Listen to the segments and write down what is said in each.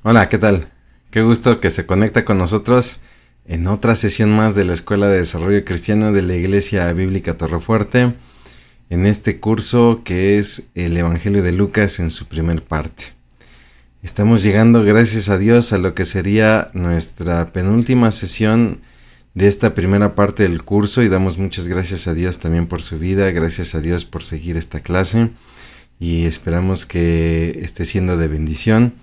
Hola, ¿qué tal? Qué gusto que se conecta con nosotros en otra sesión más de la Escuela de Desarrollo Cristiano de la Iglesia Bíblica Torrefuerte, en este curso que es el Evangelio de Lucas en su primer parte. Estamos llegando, gracias a Dios, a lo que sería nuestra penúltima sesión de esta primera parte del curso, y damos muchas gracias a Dios también por su vida, gracias a Dios por seguir esta clase, y esperamos que esté siendo de bendición.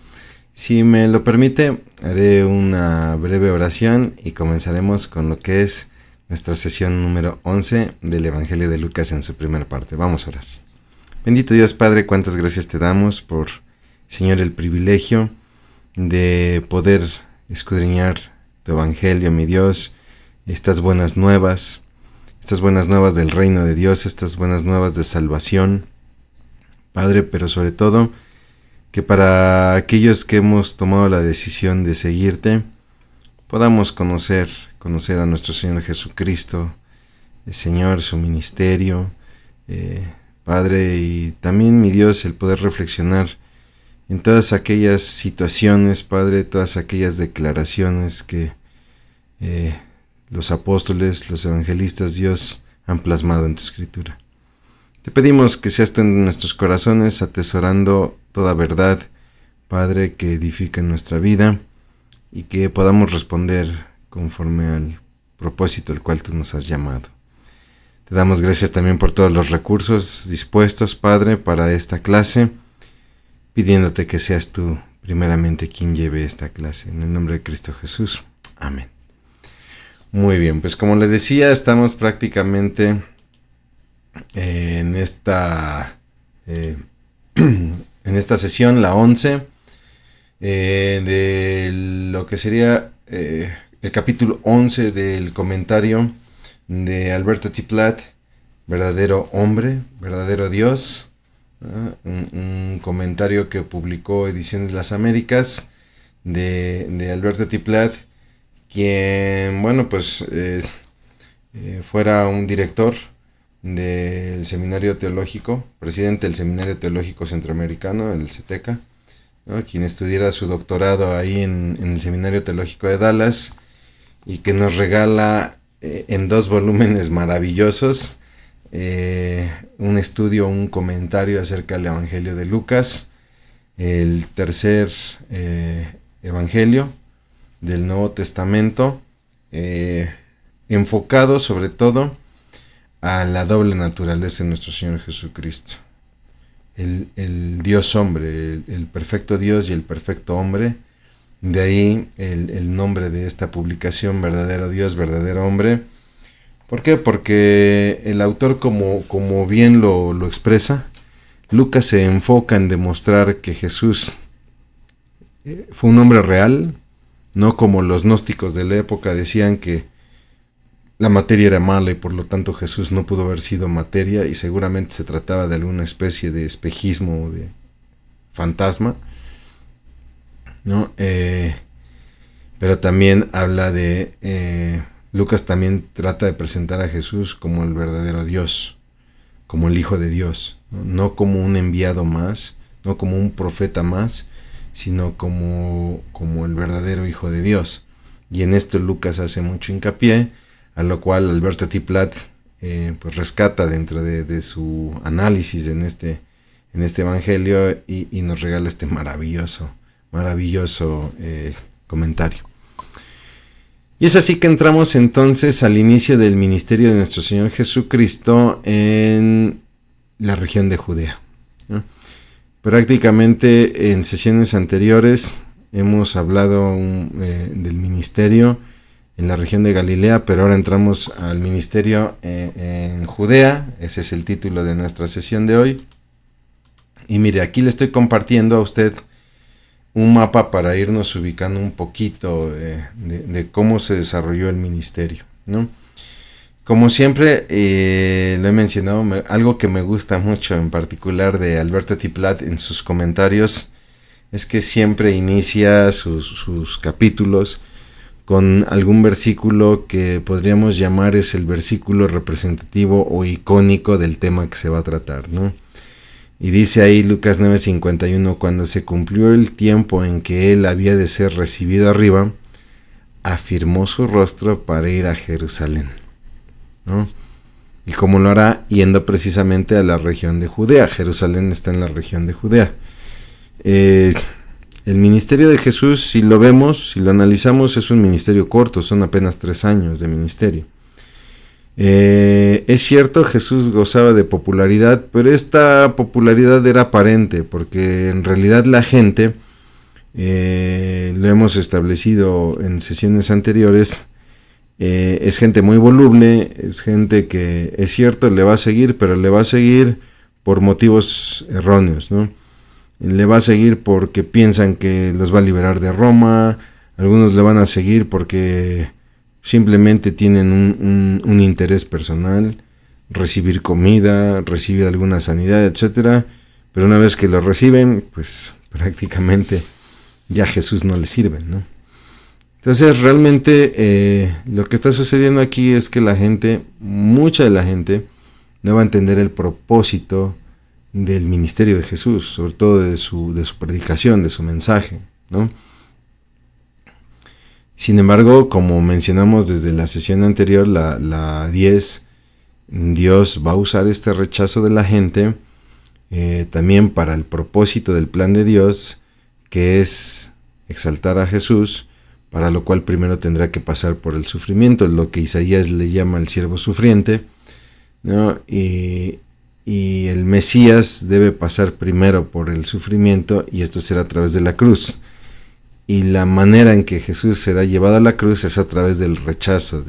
Si me lo permite, haré una breve oración y comenzaremos con lo que es nuestra sesión número 11 del Evangelio de Lucas en su primera parte. Vamos a orar. Bendito Dios Padre, cuántas gracias te damos por, Señor, el privilegio de poder escudriñar tu Evangelio, mi Dios, estas buenas nuevas del reino de Dios, estas buenas nuevas de salvación, Padre, pero sobre todo que para aquellos que hemos tomado la decisión de seguirte, podamos conocer a nuestro Señor Jesucristo, el Señor, su ministerio, Padre, y también, mi Dios, el poder reflexionar en todas aquellas situaciones, Padre, todas aquellas declaraciones que los apóstoles, los evangelistas, Dios, han plasmado en tu escritura. Te pedimos que seas tú en nuestros corazones, atesorando toda verdad, Padre, que edifica en nuestra vida, y que podamos responder conforme al propósito al cual tú nos has llamado. Te damos gracias también por todos los recursos dispuestos, Padre, para esta clase, pidiéndote que seas tú primeramente quien lleve esta clase. En el nombre de Cristo Jesús. Amén. Muy bien, pues como le decía, estamos prácticamente en esta sesión, la 11, de lo que sería el capítulo 11 del comentario de Alberto T. Platt, Verdadero Hombre, Verdadero Dios, un comentario que publicó Ediciones Las Américas de Alberto T. Platt, quien, bueno, pues fuera un director del Seminario Teológico, presidente del Seminario Teológico Centroamericano, el CETECA, ¿no? Quien estudiara su doctorado ahí en el Seminario Teológico de Dallas, y que nos regala en 2 volúmenes maravillosos un estudio, un comentario acerca del Evangelio de Lucas, el tercer Evangelio del Nuevo Testamento, enfocado sobre todo a la doble naturaleza de nuestro Señor Jesucristo, el Dios hombre, el perfecto Dios y el perfecto hombre. De ahí el nombre de esta publicación, Verdadero Dios, Verdadero Hombre. ¿Por qué? Porque el autor, como bien lo expresa, Lucas se enfoca en demostrar que Jesús fue un hombre real, no como los gnósticos de la época decían que la materia era mala y por lo tanto Jesús no pudo haber sido materia, y seguramente se trataba de alguna especie de espejismo o de fantasma, ¿no? Pero también habla de... Lucas también trata de presentar a Jesús como el verdadero Dios, como el Hijo de Dios, no como un enviado más, no como un profeta más, sino como el verdadero Hijo de Dios. Y en esto Lucas hace mucho hincapié, a lo cual Alberto T. Platt pues rescata dentro de su análisis en este evangelio, y nos regala este maravilloso comentario. Y es así que entramos entonces al inicio del ministerio de nuestro Señor Jesucristo en la región de Judea, ¿no? Prácticamente en sesiones anteriores hemos hablado del ministerio en la región de Galilea, pero ahora entramos al ministerio en Judea. Ese es el título de nuestra sesión de hoy. Y mire, aquí le estoy compartiendo a usted un mapa para irnos ubicando un poquito de cómo se desarrolló el ministerio, ¿no? Como siempre, lo he mencionado, algo que me gusta mucho en particular de Alberto T. Platt en sus comentarios es que siempre inicia sus capítulos con algún versículo que podríamos llamar es el versículo representativo o icónico del tema que se va a tratar, ¿no? Y dice ahí Lucas 9:51, cuando se cumplió el tiempo en que él había de ser recibido arriba, afirmó su rostro para ir a Jerusalén, ¿no? ¿Y cómo lo hará? Yendo precisamente a la región de Judea. Jerusalén está en la región de Judea. El ministerio de Jesús, si lo vemos, si lo analizamos, es un ministerio corto, son apenas 3 años de ministerio. Es cierto, Jesús gozaba de popularidad, pero esta popularidad era aparente, porque en realidad la gente, lo hemos establecido en sesiones anteriores, es gente muy voluble, es gente que, es cierto, le va a seguir, pero le va a seguir por motivos erróneos, ¿no? Le va a seguir porque piensan que los va a liberar de Roma, algunos le van a seguir porque simplemente tienen un interés personal, recibir comida, recibir alguna sanidad, etcétera. Pero una vez que lo reciben, pues prácticamente ya Jesús no les sirve, ¿no? Entonces realmente lo que está sucediendo aquí es que la gente, mucha de la gente, no va a entender el propósito del ministerio de Jesús, sobre todo de su predicación, de su mensaje, ¿no? Sin embargo, como mencionamos desde la sesión anterior, la 10, Dios va a usar este rechazo de la gente también para el propósito del plan de Dios, que es exaltar a Jesús, para lo cual primero tendrá que pasar por el sufrimiento, lo que Isaías le llama el siervo sufriente, ¿no? Y el Mesías debe pasar primero por el sufrimiento, y esto será a través de la cruz. Y la manera en que Jesús será llevado a la cruz es a través del rechazo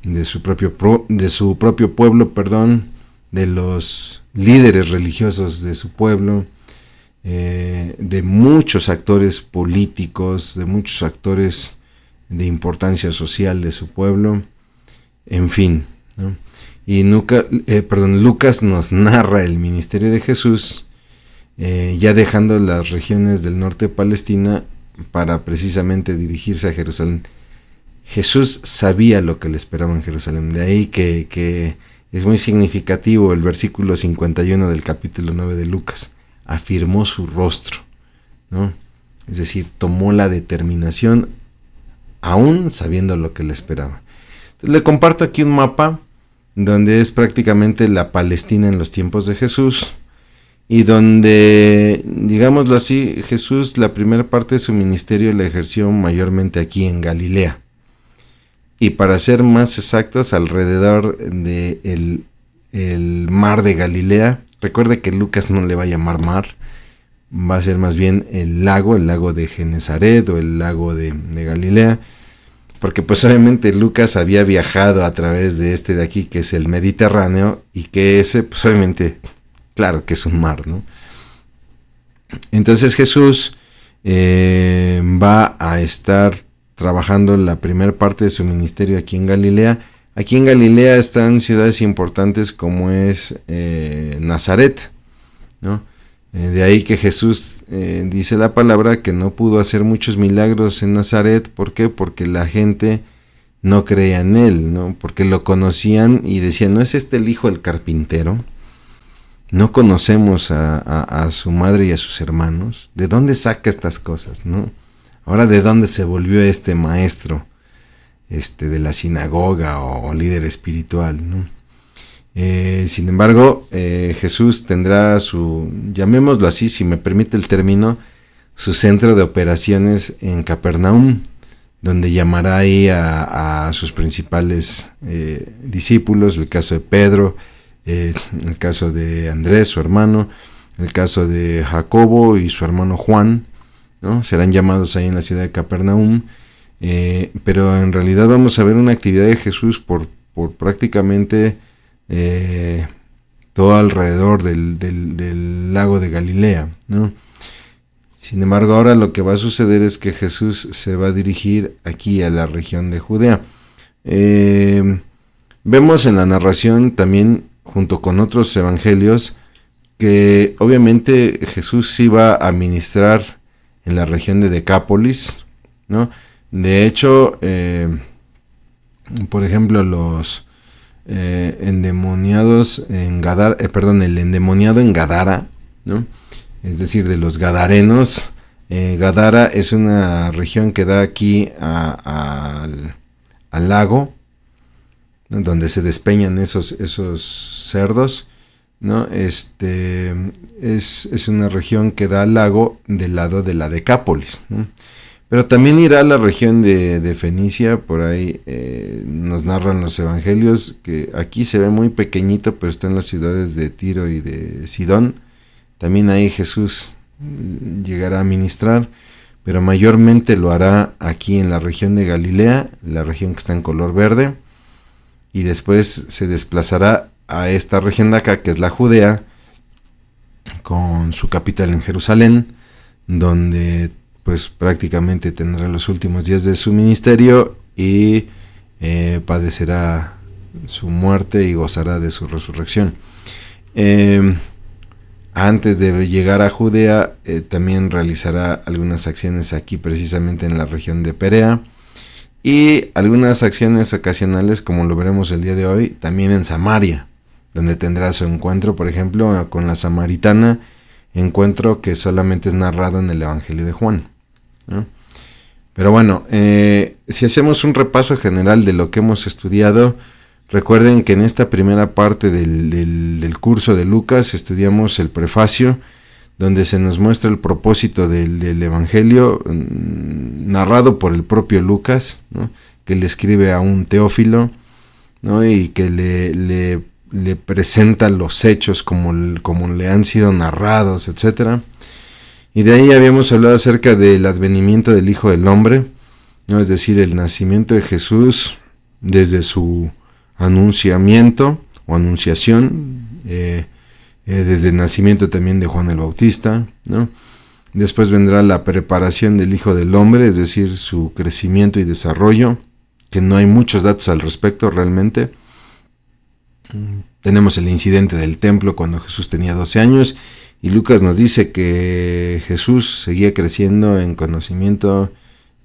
de su propio pueblo, de los líderes religiosos de su pueblo, de muchos actores políticos, de muchos actores de importancia social de su pueblo, en fin, ¿no? Y Lucas nos narra el ministerio de Jesús, ya dejando las regiones del norte de Palestina para precisamente dirigirse a Jerusalén. Jesús sabía lo que le esperaba en Jerusalén, de ahí que es muy significativo el versículo 51 del capítulo 9 de Lucas. Afirmó su rostro, ¿no? Es decir, tomó la determinación aún sabiendo lo que le esperaba. Entonces, le comparto aquí un mapa donde es prácticamente la Palestina en los tiempos de Jesús, y donde, digámoslo así, Jesús la primera parte de su ministerio la ejerció mayormente aquí en Galilea, y para ser más exactos, alrededor de el mar de Galilea. Recuerde que Lucas no le va a llamar mar, va a ser más bien el lago de Genesaret o el lago de Galilea, porque pues obviamente Lucas había viajado a través de de aquí, que es el Mediterráneo, y que ese pues obviamente, claro que es un mar, ¿no? Entonces Jesús va a estar trabajando la primera parte de su ministerio aquí en Galilea. Aquí en Galilea están ciudades importantes como es Nazaret, ¿no? De ahí que Jesús dice la palabra que no pudo hacer muchos milagros en Nazaret. ¿Por qué? Porque la gente no creía en él, ¿no? Porque lo conocían y decían, ¿no es este el hijo del carpintero? No conocemos a su madre y a sus hermanos. ¿De dónde saca estas cosas, no? Ahora, ¿de dónde se volvió este maestro de la sinagoga o líder espiritual, ¿no? Sin embargo, Jesús tendrá su, llamémoslo así, si me permite el término, su centro de operaciones en Capernaum, donde llamará ahí a sus principales discípulos, el caso de Pedro, el caso de Andrés, su hermano, el caso de Jacobo y su hermano Juan, ¿no? Serán llamados ahí en la ciudad de Capernaum, pero en realidad vamos a ver una actividad de Jesús por prácticamente todo alrededor del lago de Galilea, ¿no? Sin embargo, ahora lo que va a suceder es que Jesús se va a dirigir aquí a la región de Judea. Vemos en la narración también, junto con otros evangelios, que obviamente Jesús iba a ministrar en la región de Decápolis, ¿no? De hecho, por ejemplo, endemoniados en Gadara, el endemoniado en Gadara, ¿no? Es decir, de los gadarenos. Gadara es una región que da aquí al lago, ¿no? Donde se despeñan esos cerdos, ¿no? Es una región que da al lago del lado de la Decápolis, ¿no? Pero también irá a la región de Fenicia, por ahí nos narran los evangelios, que aquí se ve muy pequeñito, pero está en las ciudades de Tiro y de Sidón. También ahí Jesús llegará a ministrar, pero mayormente lo hará aquí en la región de Galilea, la región que está en color verde, y después se desplazará a esta región de acá, que es la Judea, con su capital en Jerusalén, donde pues prácticamente tendrá los últimos días de su ministerio y padecerá su muerte y gozará de su resurrección. Antes de llegar a Judea, también realizará algunas acciones aquí precisamente en la región de Perea, y algunas acciones ocasionales, como lo veremos el día de hoy, también en Samaria, donde tendrá su encuentro, por ejemplo, con la samaritana, encuentro que solamente es narrado en el Evangelio de Juan, ¿no? Pero bueno, si hacemos un repaso general de lo que hemos estudiado, recuerden que en esta primera parte del curso de Lucas estudiamos el prefacio, donde se nos muestra el propósito del Evangelio, narrado por el propio Lucas, ¿no? Que le escribe a un Teófilo, ¿no? Y que le presenta los hechos como le han sido narrados, etc. Y de ahí habíamos hablado acerca del advenimiento del Hijo del Hombre, ¿no? Es decir, el nacimiento de Jesús desde su anunciamiento o anunciación, desde el nacimiento también de Juan el Bautista, ¿no? Después vendrá la preparación del Hijo del Hombre, es decir, su crecimiento y desarrollo, que no hay muchos datos al respecto realmente. Tenemos el incidente del templo cuando Jesús tenía 12 años, y Lucas nos dice que Jesús seguía creciendo en conocimiento,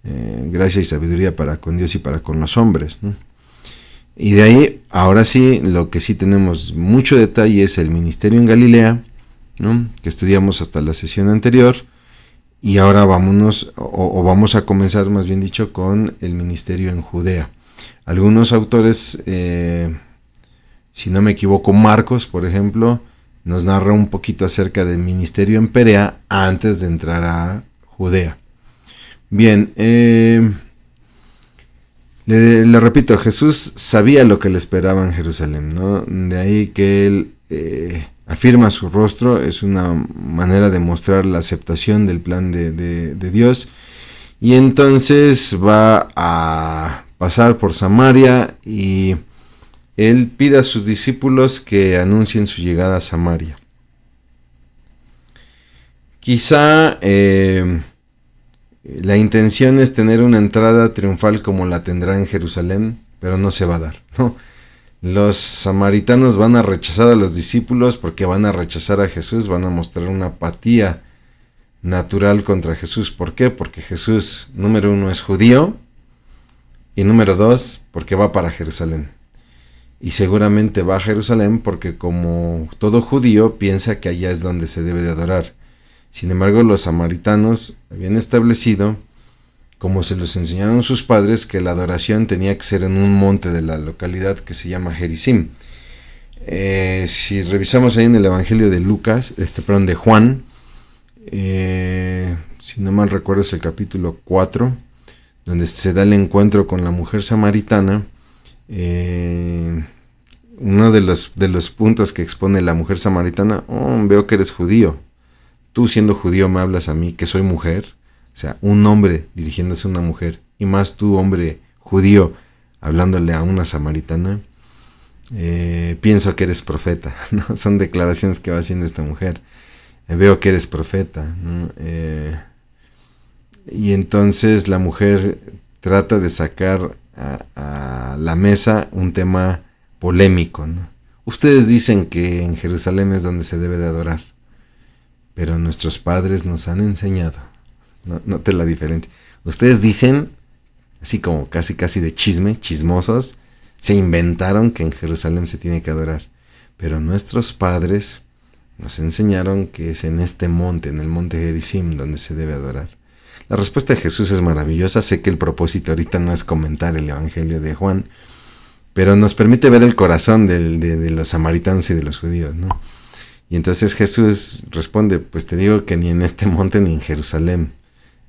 gracia y sabiduría para con Dios y para con los hombres, ¿no? Y de ahí, ahora sí, lo que sí tenemos mucho detalle es el ministerio en Galilea, ¿no? Que estudiamos hasta la sesión anterior. Y ahora vamos a comenzar, más bien dicho, con el ministerio en Judea. Algunos autores, si no me equivoco, Marcos, por ejemplo, nos narra un poquito acerca del ministerio en Perea antes de entrar a Judea. Bien, le repito, Jesús sabía lo que le esperaba en Jerusalén, ¿no? De ahí que él afirma su rostro, es una manera de mostrar la aceptación del plan de Dios. Y entonces va a pasar por Samaria y él pide a sus discípulos que anuncien su llegada a Samaria. Quizá la intención es tener una entrada triunfal como la tendrá en Jerusalén, pero no se va a dar, ¿no? Los samaritanos van a rechazar a los discípulos porque van a rechazar a Jesús, van a mostrar una apatía natural contra Jesús. ¿Por qué? Porque Jesús, número 1, es judío, y número 2, porque va para Jerusalén. Y seguramente va a Jerusalén porque, como todo judío, piensa que allá es donde se debe de adorar. Sin embargo, los samaritanos habían establecido, como se los enseñaron sus padres, que la adoración tenía que ser en un monte de la localidad que se llama Gerizim. Si revisamos ahí en el Evangelio de Lucas, de Juan, si no mal recuerdo es el capítulo 4, donde se da el encuentro con la mujer samaritana. Uno de los puntos que expone la mujer samaritana: veo que eres judío, tú siendo judío me hablas a mí que soy mujer. O sea, un hombre dirigiéndose a una mujer, y más tú, hombre judío, hablándole a una samaritana. Pienso que eres profeta, ¿no? Son declaraciones que va haciendo esta mujer. Veo que eres profeta, ¿no? Y entonces la mujer trata de sacar a la mesa un tema polémico, ¿no? Ustedes dicen que en Jerusalén es donde se debe de adorar, pero nuestros padres nos han enseñado. Note la diferencia. Ustedes dicen, así como casi de chismosos, Se inventaron que en Jerusalén se tiene que adorar. Pero nuestros padres nos enseñaron que es en este monte, en el monte Gerizim, donde se debe adorar. La respuesta de Jesús es maravillosa. Sé que el propósito ahorita no es comentar el Evangelio de Juan, pero nos permite ver el corazón de los samaritanos y de los judíos, ¿no? Y entonces Jesús responde, pues te digo que ni en este monte ni en Jerusalén,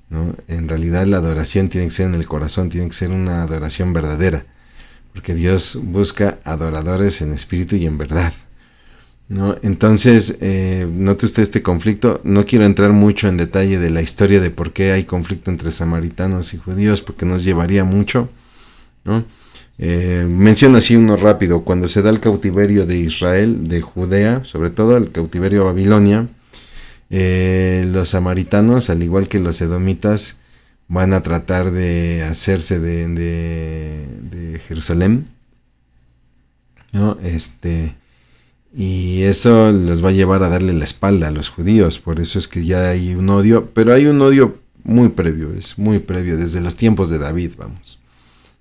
¿no? En realidad la adoración tiene que ser en el corazón, tiene que ser una adoración verdadera, porque Dios busca adoradores en espíritu y en verdad, ¿no? Entonces, note usted este conflicto. No quiero entrar mucho en detalle de la historia de por qué hay conflicto entre samaritanos y judíos, porque nos llevaría mucho, ¿no? Menciono así uno rápido. Cuando se da el cautiverio de Israel, de Judea, sobre todo el cautiverio a Babilonia, los samaritanos, al igual que los edomitas, van a tratar de hacerse de Jerusalén, ¿no? Y eso los va a llevar a darle la espalda a los judíos. Por eso es que ya hay un odio, pero hay un odio muy previo, es muy previo, desde los tiempos de David, vamos,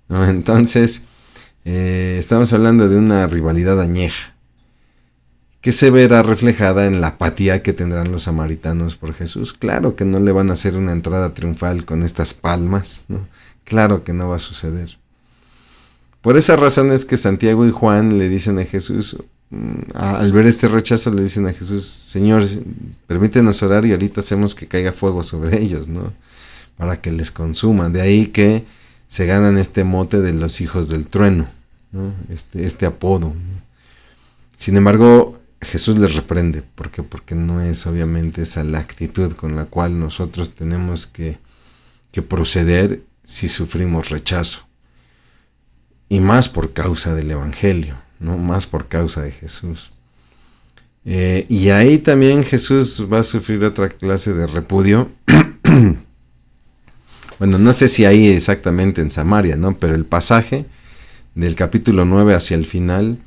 ¿no? Entonces, estamos hablando de una rivalidad añeja, que se verá reflejada en la apatía que tendrán los samaritanos por Jesús. Claro que no le van a hacer una entrada triunfal con estas palmas, ¿no? Claro que no va a suceder. Por esa razón es que Santiago y Juan le dicen a Jesús, al ver este rechazo le dicen a Jesús, Señor, permítenos orar y ahorita hacemos que caiga fuego sobre ellos, ¿no? Para que les consuma. De ahí que se ganan este mote de los hijos del trueno, ¿no? Este apodo. Sin embargo, Jesús les reprende. ¿Por qué? Porque no es obviamente esa la actitud con la cual nosotros tenemos que proceder si sufrimos rechazo. Y más por causa del Evangelio, ¿no? Más por causa de Jesús. Y ahí también Jesús va a sufrir otra clase de repudio. Bueno, no sé si ahí exactamente en Samaria, ¿no? Pero el pasaje del capítulo 9 hacia el final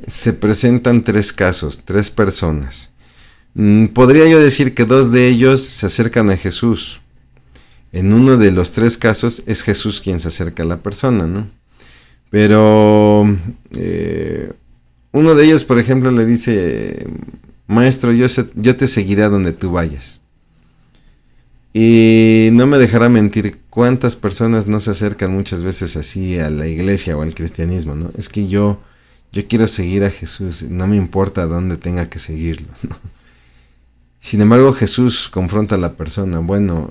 se presentan 3 casos, 3 personas. Podría yo decir que 2 de ellos se acercan a Jesús. En uno de los 3 casos es Jesús quien se acerca a la persona, ¿no? Pero uno de ellos, por ejemplo, le dice, Maestro, yo te seguiré a donde tú vayas. Y no me dejará mentir cuántas personas no se acercan muchas veces así a la iglesia o al cristianismo, ¿no? Es que yo quiero seguir a Jesús, no me importa dónde tenga que seguirlo, ¿no? Sin embargo, Jesús confronta a la persona. Bueno,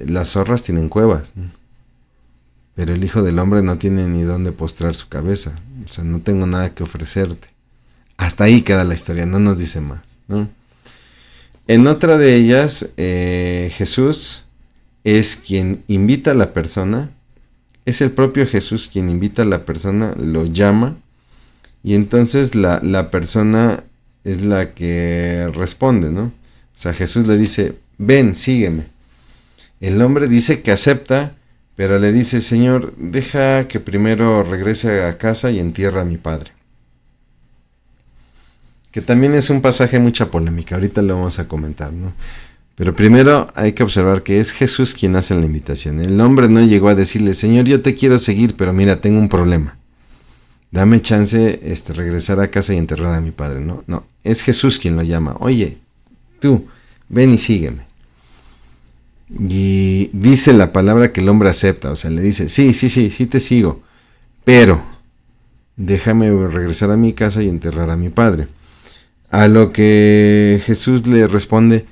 las zorras tienen cuevas, ¿no? Pero el Hijo del Hombre no tiene ni dónde postrar su cabeza. O sea, no tengo nada que ofrecerte. Hasta ahí queda la historia, no nos dice más, ¿no? En otra de ellas, Jesús es quien invita a la persona. Es el propio Jesús quien invita a la persona, lo llama. Y entonces la persona es la que responde, ¿no? O sea, Jesús le dice, ven, sígueme. El hombre dice que acepta, pero le dice, Señor, deja que primero regrese a casa y entierre a mi padre. Que también es un pasaje mucha polémica, ahorita lo vamos a comentar, ¿no? Pero primero hay que observar que es Jesús quien hace la invitación. El hombre no llegó a decirle, Señor, yo te quiero seguir, pero mira, tengo un problema. Dame chance regresar a casa y enterrar a mi padre, ¿no? No, es Jesús quien lo llama. Oye, tú, ven y sígueme. Y dice la palabra que el hombre acepta, o sea, le dice, sí te sigo, pero déjame regresar a mi casa y enterrar a mi padre. A lo que Jesús le responde,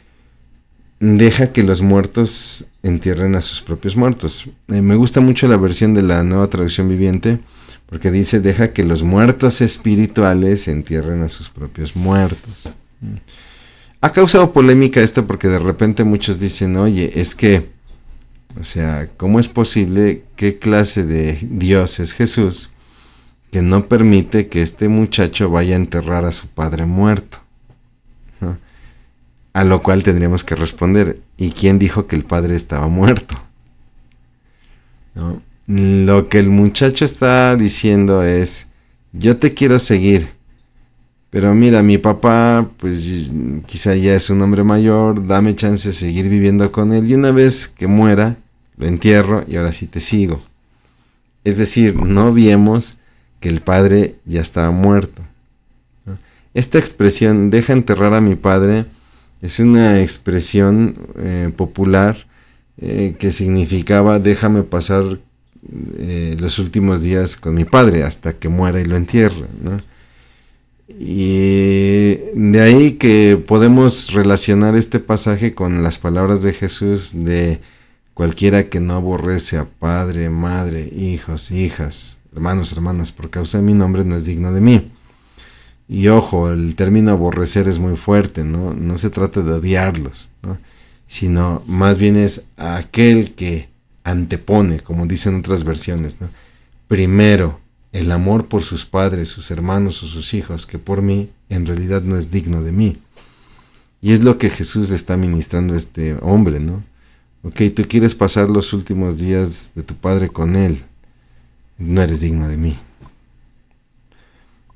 deja que los muertos entierren a sus propios muertos. Me gusta mucho la versión de la Nueva Traducción Viviente, porque dice, deja que los muertos espirituales entierren a sus propios muertos. Ha causado polémica esto porque de repente muchos dicen, oye, es que, o sea, ¿cómo es posible? ¿Qué clase de Dios es Jesús que no permite que este muchacho vaya a enterrar a su padre muerto? ¿No? A lo cual tendríamos que responder, ¿y quién dijo que el padre estaba muerto? ¿No? Lo que el muchacho está diciendo es, yo te quiero seguir, pero mira, mi papá, pues quizá ya es un hombre mayor, dame chance de seguir viviendo con él, y una vez que muera, lo entierro y ahora sí te sigo. Es decir, no obviemos que el padre ya estaba muerto. Esta expresión, deja enterrar a mi padre, es una expresión popular que significaba déjame pasar los últimos días con mi padre hasta que muera y lo entierre, ¿no? Y de ahí que podemos relacionar este pasaje con las palabras de Jesús de cualquiera que no aborrece a padre, madre, hijos, hijas, hermanos, hermanas, por causa de mi nombre no es digno de mí. Y ojo, el término aborrecer es muy fuerte, ¿no? No se trata de odiarlos, ¿no? Sino más bien es aquel que antepone, como dicen otras versiones, ¿no? Primero el amor por sus padres, sus hermanos o sus hijos, que por mí en realidad no es digno de mí. Y es lo que Jesús está ministrando a este hombre, ¿no? Ok, tú quieres pasar los últimos días de tu padre con él, no eres digno de mí.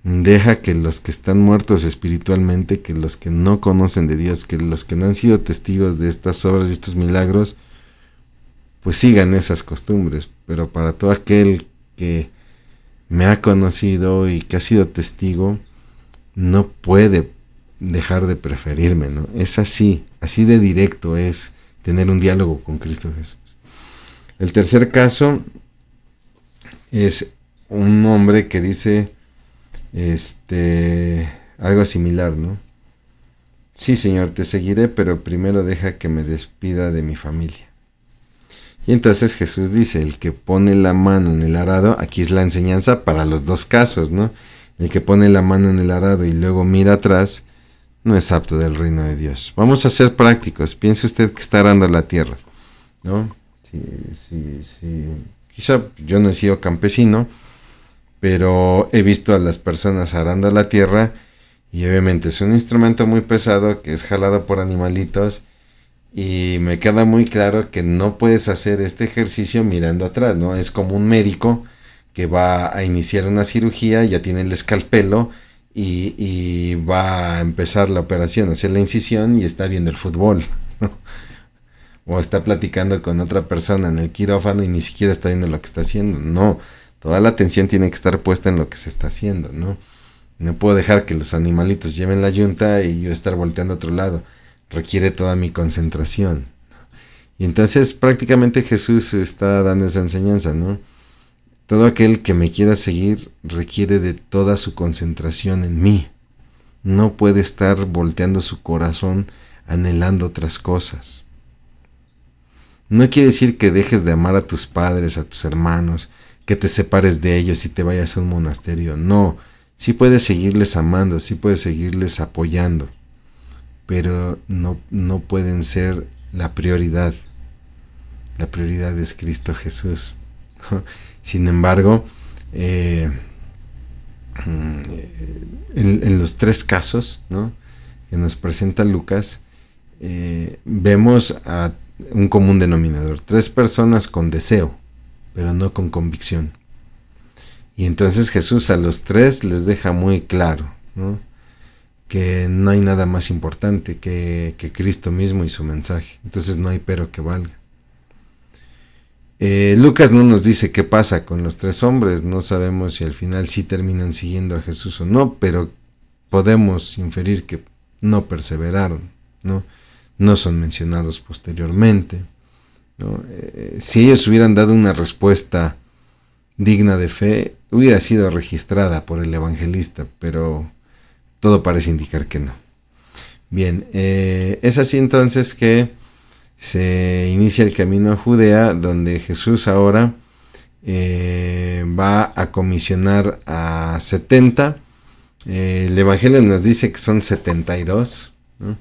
Deja que los que están muertos espiritualmente, que los que no conocen de Dios, que los que no han sido testigos de estas obras y estos milagros, pues sigan esas costumbres. Pero para todo aquel que me ha conocido y que ha sido testigo, no puede dejar de preferirme, ¿no? Es así de directo es tener un diálogo con Cristo Jesús. El tercer caso es un hombre que dice algo similar, ¿no? Sí, Señor, te seguiré, pero primero deja que me despida de mi familia. Y entonces Jesús dice, el que pone la mano en el arado, aquí es la enseñanza para los dos casos, ¿no? El que pone la mano en el arado y luego mira atrás, no es apto del reino de Dios. Vamos a ser prácticos. Piense usted que está arando la tierra, ¿no? Sí. Quizá yo no he sido campesino, pero he visto a las personas arando la tierra y obviamente es un instrumento muy pesado que es jalado por animalitos y me queda muy claro que no puedes hacer este ejercicio mirando atrás, ¿no? Es como un médico que va a iniciar una cirugía, ya tiene el escalpelo y va a empezar la operación, hacer la incisión y está viendo el fútbol, ¿no? O está platicando con otra persona en el quirófano y ni siquiera está viendo lo que está haciendo. No, toda la atención tiene que estar puesta en lo que se está haciendo, ¿no? No puedo dejar que los animalitos lleven la yunta y yo estar volteando a otro lado. Requiere toda mi concentración. Y entonces prácticamente Jesús está dando esa enseñanza, ¿no? Todo aquel que me quiera seguir requiere de toda su concentración en mí. No puede estar volteando su corazón anhelando otras cosas. No quiere decir que dejes de amar a tus padres, a tus hermanos, que te separes de ellos y te vayas a un monasterio. No, sí puedes seguirles amando, sí puedes seguirles apoyando, pero no pueden ser la prioridad. La prioridad es Cristo Jesús. Sin embargo, en los tres casos, ¿no?, que nos presenta Lucas, vemos a un común denominador. Tres personas con deseo, pero no con convicción. Y entonces Jesús a los tres les deja muy claro, ¿no?, que no hay nada más importante que Cristo mismo y su mensaje. Entonces no hay pero que valga. Lucas no nos dice qué pasa con los tres hombres. No sabemos si al final sí terminan siguiendo a Jesús o no, pero podemos inferir que no perseveraron, ¿no? No son mencionados posteriormente, ¿no? Si ellos hubieran dado una respuesta digna de fe, hubiera sido registrada por el evangelista, pero todo parece indicar que no. Bien, es así entonces que se inicia el camino a Judea, donde Jesús ahora va a comisionar a 70. El Evangelio nos dice que son 72, ¿no?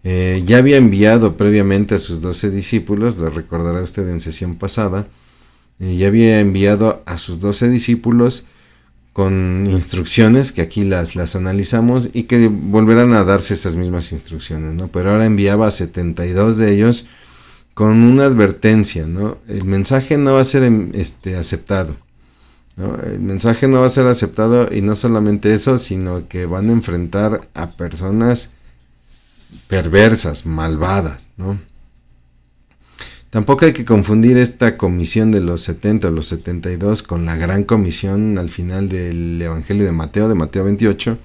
Ya había enviado previamente a sus 12 discípulos, lo recordará usted en sesión pasada. Ya había enviado a sus 12 discípulos con instrucciones, que aquí las analizamos y que volverán a darse esas mismas instrucciones, ¿no? Pero ahora enviaba a 72 de ellos con una advertencia, ¿no? El mensaje no va a ser aceptado, ¿no? El mensaje no va a ser aceptado, y no solamente eso, sino que van a enfrentar a personas perversas, malvadas, ¿no? Tampoco hay que confundir esta comisión de los 70 o los 72 con la gran comisión al final del Evangelio de Mateo 28,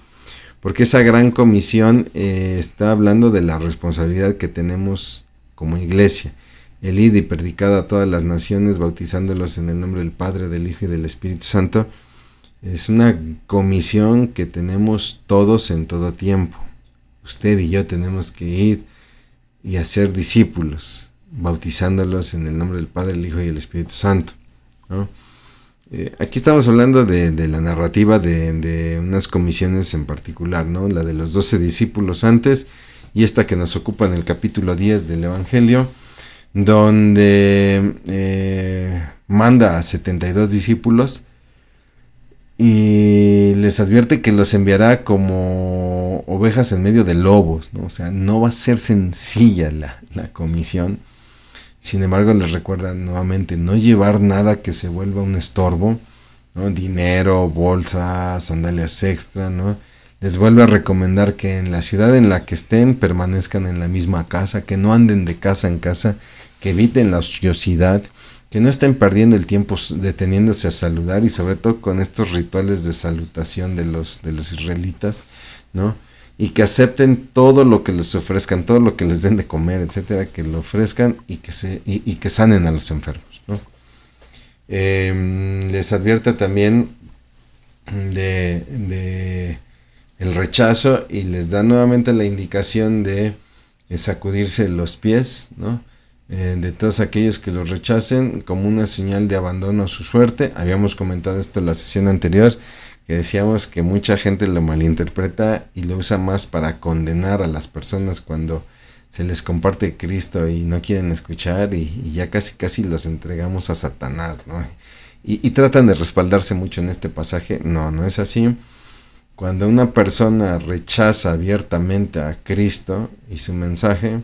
porque esa gran comisión está hablando de la responsabilidad que tenemos como iglesia, el id y predicad a todas las naciones, bautizándolos en el nombre del Padre, del Hijo y del Espíritu Santo. Es una comisión que tenemos todos en todo tiempo. Usted y yo tenemos que ir y hacer discípulos, bautizándolos en el nombre del Padre, el Hijo y el Espíritu Santo, ¿no? Aquí estamos hablando de la narrativa de unas comisiones en particular, ¿no? La de los 12 discípulos antes y esta que nos ocupa en el capítulo 10 del Evangelio, donde manda a 72 discípulos y les advierte que los enviará como ovejas en medio de lobos, ¿no? O sea, no va a ser sencilla la comisión. Sin embargo, les recuerda nuevamente no llevar nada que se vuelva un estorbo, ¿no? Dinero, bolsas, sandalias extra, ¿no? Les vuelve a recomendar que en la ciudad en la que estén permanezcan en la misma casa, que no anden de casa en casa, que eviten la ociosidad, que no estén perdiendo el tiempo deteniéndose a saludar y sobre todo con estos rituales de salutación de los israelitas, ¿no? Y que acepten todo lo que les ofrezcan, todo lo que les den de comer, etcétera, que lo ofrezcan y que sanen a los enfermos, ¿no? Les advierte también de el rechazo y les da nuevamente la indicación de sacudirse los pies, ¿no? De todos aquellos que los rechacen como una señal de abandono a su suerte. Habíamos comentado esto en la sesión anterior, que decíamos que mucha gente lo malinterpreta y lo usa más para condenar a las personas cuando se les comparte Cristo y no quieren escuchar y ya casi los entregamos a Satanás, ¿no? Y tratan de respaldarse mucho en este pasaje. No es así. Cuando una persona rechaza abiertamente a Cristo y su mensaje,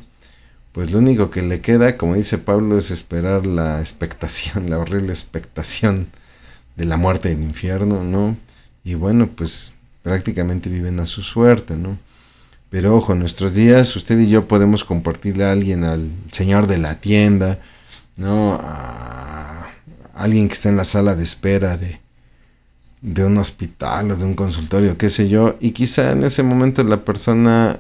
pues lo único que le queda, como dice Pablo, es esperar la expectación, la horrible expectación de la muerte del infierno, ¿no? Y bueno, pues prácticamente viven a su suerte, ¿no? Pero ojo, en nuestros días usted y yo podemos compartirle a alguien, al señor de la tienda, ¿no? A alguien que está en la sala de espera de un hospital o de un consultorio, qué sé yo, y quizá en ese momento la persona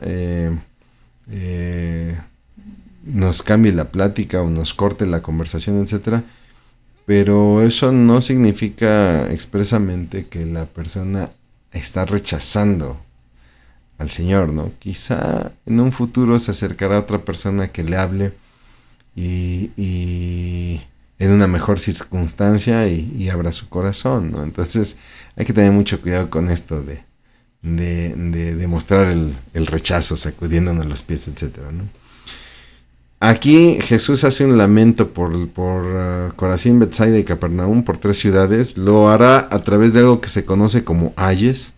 nos cambie la plática o nos corte la conversación, etcétera, pero eso no significa expresamente que la persona está rechazando al Señor, ¿no? Quizá en un futuro se acercará a otra persona que le hable y en una mejor circunstancia y abra su corazón, ¿no? Entonces hay que tener mucho cuidado con esto de mostrar el rechazo, sacudiéndonos los pies, etcétera, ¿no? Aquí Jesús hace un lamento por Corazín, Betsaida y Capernaum, por 3 ciudades. Lo hará a través de algo que se conoce como ayes.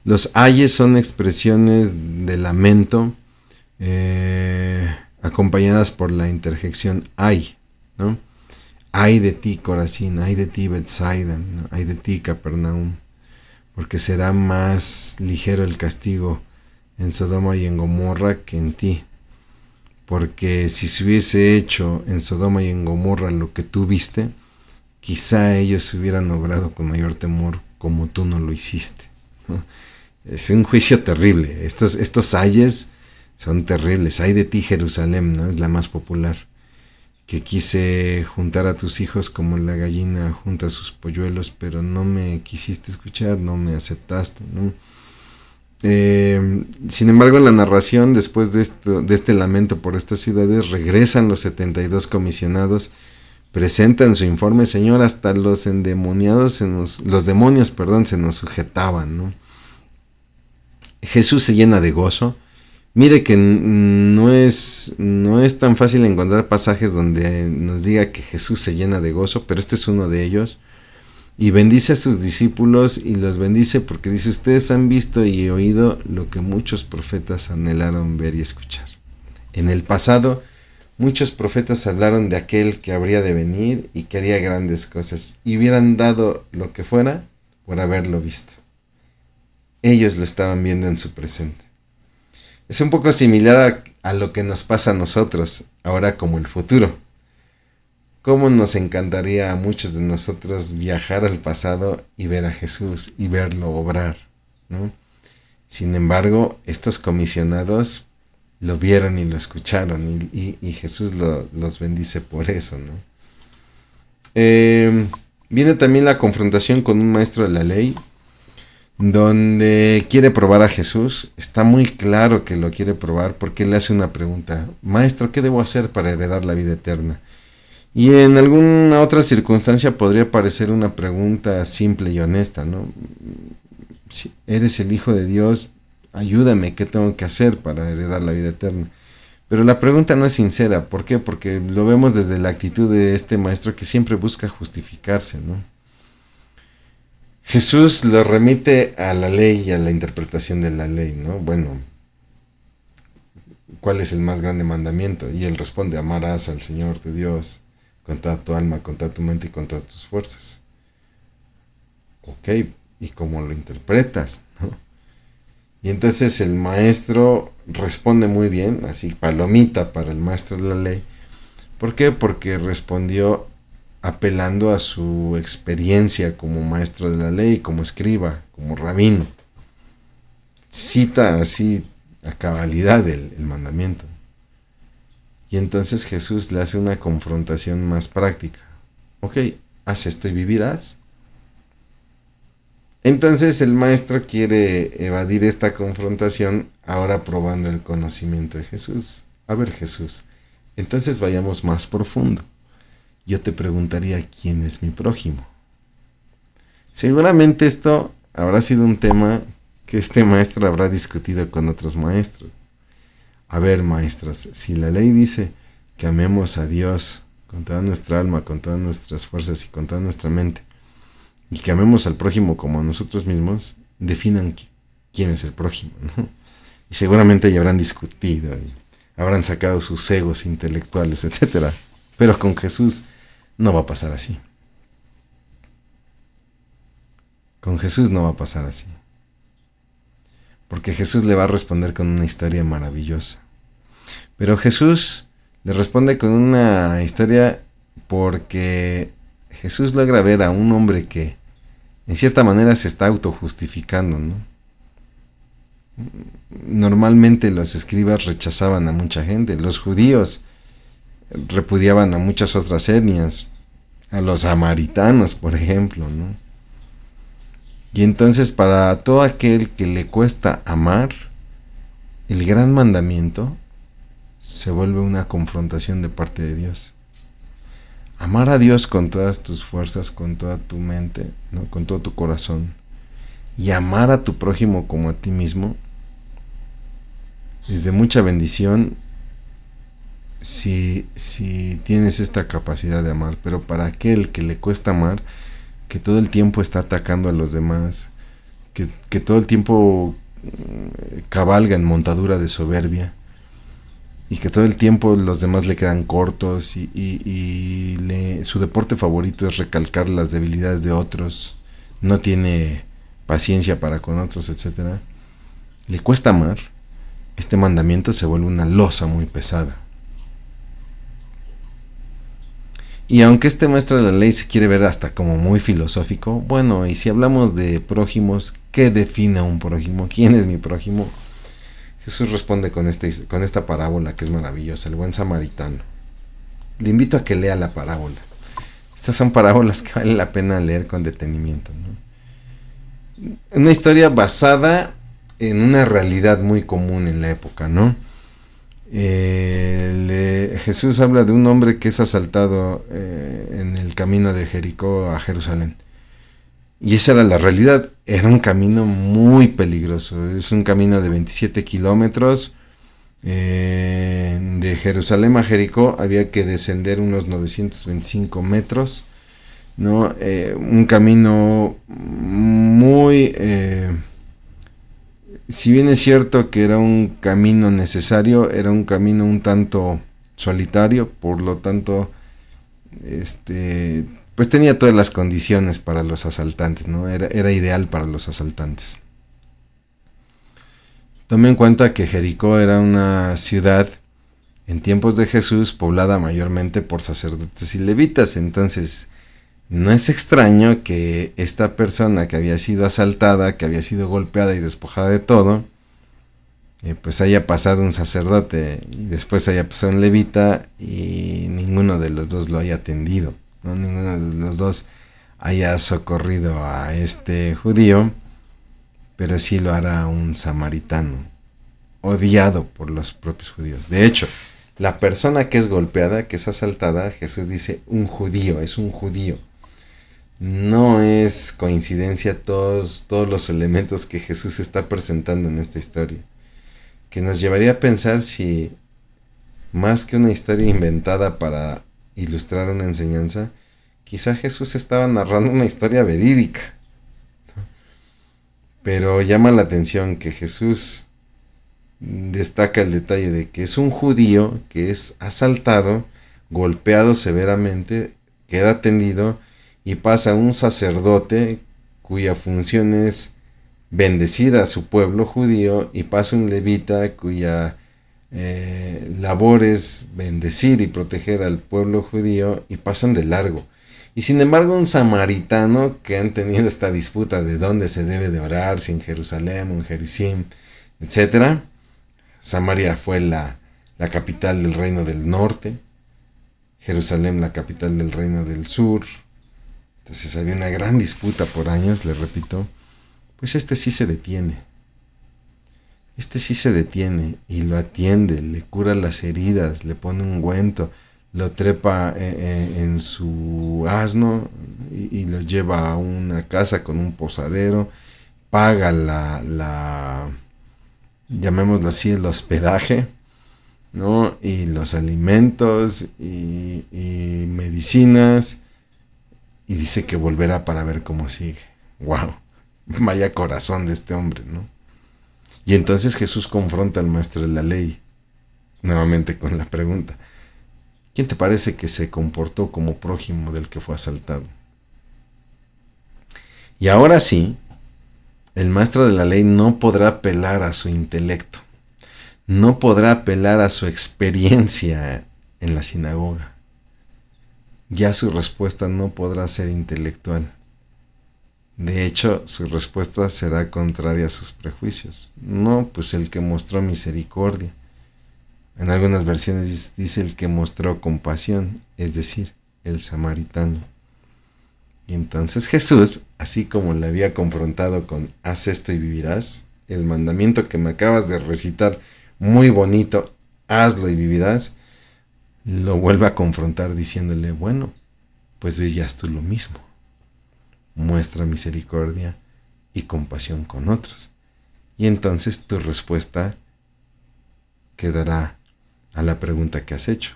Los ayes son expresiones de lamento acompañadas por la interjección ay, ¿no? Ay de ti, Corazín, ay de ti, Betsaida, ¿no? Ay de ti, Capernaum, porque será más ligero el castigo en Sodoma y en Gomorra que en ti. Porque si se hubiese hecho en Sodoma y en Gomorra lo que tú viste, quizá ellos hubieran obrado con mayor temor como tú no lo hiciste, ¿no? Es un juicio terrible. Estos ayes son terribles. Ay de ti, Jerusalén, ¿no? Es la más popular. Que quise juntar a tus hijos como la gallina junta a sus polluelos, pero no me quisiste escuchar, no me aceptaste, ¿no? Sin embargo, en la narración, después de este lamento por estas ciudades, regresan los 72 comisionados, presentan su informe. Señor, hasta los endemoniados, los demonios, se nos sujetaban, ¿no? Jesús se llena de gozo. Mire que no es tan fácil encontrar pasajes donde nos diga que Jesús se llena de gozo, pero este es uno de ellos. Y bendice a sus discípulos y los bendice porque dice: ustedes han visto y oído lo que muchos profetas anhelaron ver y escuchar. En el pasado, muchos profetas hablaron de aquel que habría de venir y que haría grandes cosas, y hubieran dado lo que fuera por haberlo visto. Ellos lo estaban viendo en su presente. Es un poco similar a lo que nos pasa a nosotros. ahora como el futuro. ¿Cómo nos encantaría a muchos de nosotros viajar al pasado y ver a Jesús y verlo obrar, ¿no? Sin embargo, estos comisionados lo vieron y lo escucharon y Jesús los bendice por eso, ¿no? Viene también la confrontación con un maestro de la ley, donde quiere probar a Jesús. Está muy claro que lo quiere probar porque le hace una pregunta: Maestro, ¿qué debo hacer para heredar la vida eterna? Y en alguna otra circunstancia podría parecer una pregunta simple y honesta, ¿no? Si eres el Hijo de Dios, ayúdame, ¿qué tengo que hacer para heredar la vida eterna? Pero la pregunta no es sincera. ¿Por qué? Porque lo vemos desde la actitud de este maestro que siempre busca justificarse, ¿no? Jesús lo remite a la ley y a la interpretación de la ley, ¿no? Bueno, ¿cuál es el más grande mandamiento? Y él responde: amarás al Señor tu Dios con toda tu alma, con toda tu mente y con todas tus fuerzas. Ok, ¿y cómo lo interpretas? ¿No? Y entonces el maestro responde muy bien, así palomita para el maestro de la ley. ¿Por qué? Porque respondió apelando a su experiencia como maestro de la ley, como escriba, como rabino. Cita así a cabalidad el mandamiento. Y entonces Jesús le hace una confrontación más práctica. Ok, haz esto y vivirás. Entonces el maestro quiere evadir esta confrontación, ahora probando el conocimiento de Jesús. A ver, Jesús, entonces vayamos más profundo. Yo te preguntaría: ¿quién es mi prójimo? Seguramente esto habrá sido un tema que este maestro habrá discutido con otros maestros. A ver, maestros, si la ley dice que amemos a Dios con toda nuestra alma, con todas nuestras fuerzas y con toda nuestra mente, y que amemos al prójimo como a nosotros mismos, definan quién es el prójimo, ¿no? Y seguramente ya habrán discutido, y habrán sacado sus egos intelectuales, etc. Pero con Jesús no va a pasar así. Con Jesús no va a pasar así. Porque Jesús le va a responder con una historia maravillosa. Pero Jesús le responde con una historia porque Jesús logra ver a un hombre que en cierta manera se está autojustificando, ¿no? Normalmente los escribas rechazaban a mucha gente. Los judíos repudiaban a muchas otras etnias, a los samaritanos, por ejemplo, ¿no? Y entonces, para todo aquel que le cuesta amar, el gran mandamiento se vuelve una confrontación de parte de Dios. Amar a Dios con todas tus fuerzas, con toda tu mente, ¿no? Con todo tu corazón, y amar a tu prójimo como a ti mismo, es de mucha bendición si tienes esta capacidad de amar. Pero para aquel que le cuesta amar, que todo el tiempo está atacando a los demás, que todo el tiempo cabalga en montadura de soberbia, y que todo el tiempo los demás le quedan cortos, su deporte favorito es recalcar las debilidades de otros, no tiene paciencia para con otros, etc. Le cuesta amar. Este mandamiento se vuelve una losa muy pesada. Y aunque este maestro de la ley se quiere ver hasta como muy filosófico, bueno, y si hablamos de prójimos, ¿qué define a un prójimo? ¿Quién es mi prójimo? Jesús responde con esta parábola que es maravillosa: el buen samaritano. Le invito a que lea la parábola. Estas son parábolas que vale la pena leer con detenimiento, ¿no? Una historia basada en una realidad muy común en la época, ¿no? Jesús habla de un hombre que es asaltado en el camino de Jericó a Jerusalén. Y esa era la realidad. Era un camino muy peligroso. Es un camino de 27 kilómetros. De Jerusalén a Jericó había que descender unos 925 metros, ¿no? Un camino muy... si bien es cierto que era un camino necesario, era un camino un tanto solitario, por lo tanto, pues tenía todas las condiciones para los asaltantes, ¿no? Era ideal para los asaltantes. Tome en cuenta que Jericó era una ciudad en tiempos de Jesús poblada mayormente por sacerdotes y levitas. Entonces, no es extraño que esta persona que había sido asaltada, que había sido golpeada y despojada de todo, pues haya pasado un sacerdote y después haya pasado un levita y ninguno de los dos lo haya atendido, ¿no? Ninguno de los dos haya socorrido a este judío, pero sí lo hará un samaritano, odiado por los propios judíos. De hecho, la persona que es golpeada, que es asaltada, Jesús dice un judío, es un judío. No es coincidencia todos los elementos que Jesús está presentando en esta historia, que nos llevaría a pensar si, más que una historia inventada para ilustrar una enseñanza, quizá Jesús estaba narrando una historia verídica. Pero llama la atención que Jesús destaca el detalle de que es un judío que es asaltado, golpeado severamente, queda tendido y pasa un sacerdote cuya función es bendecir a su pueblo judío, y pasa un levita cuya labor es bendecir y proteger al pueblo judío, y pasan de largo. Y sin embargo, un samaritano, que han tenido esta disputa de dónde se debe de orar, si en Jerusalén o en Gerizim, etc. Samaria fue la capital del reino del norte, Jerusalén la capital del reino del sur. Entonces había una gran disputa por años, les repito. Pues este sí se detiene. Este sí se detiene y lo atiende, le cura las heridas, le pone un ungüento, lo trepa en su asno y lo lleva a una casa con un posadero, paga llamémoslo así, el hospedaje, ¿no? Y los alimentos y medicinas, y dice que volverá para ver cómo sigue. ¡Wow! Vaya corazón de este hombre, ¿no? Y entonces Jesús confronta al maestro de la ley, nuevamente con la pregunta: ¿quién te parece que se comportó como prójimo del que fue asaltado? Y ahora sí, el maestro de la ley no podrá apelar a su intelecto, no podrá apelar a su experiencia en la sinagoga. Ya su respuesta no podrá ser intelectual. De hecho, su respuesta será contraria a sus prejuicios. No, pues el que mostró misericordia. En algunas versiones dice el que mostró compasión, es decir, el samaritano. Y entonces Jesús, así como le había confrontado con haz esto y vivirás, el mandamiento que me acabas de recitar muy bonito, hazlo y vivirás, lo vuelve a confrontar diciéndole, bueno, pues veías tú lo mismo. Muestra misericordia y compasión con otros. Y entonces tu respuesta quedará a la pregunta que has hecho.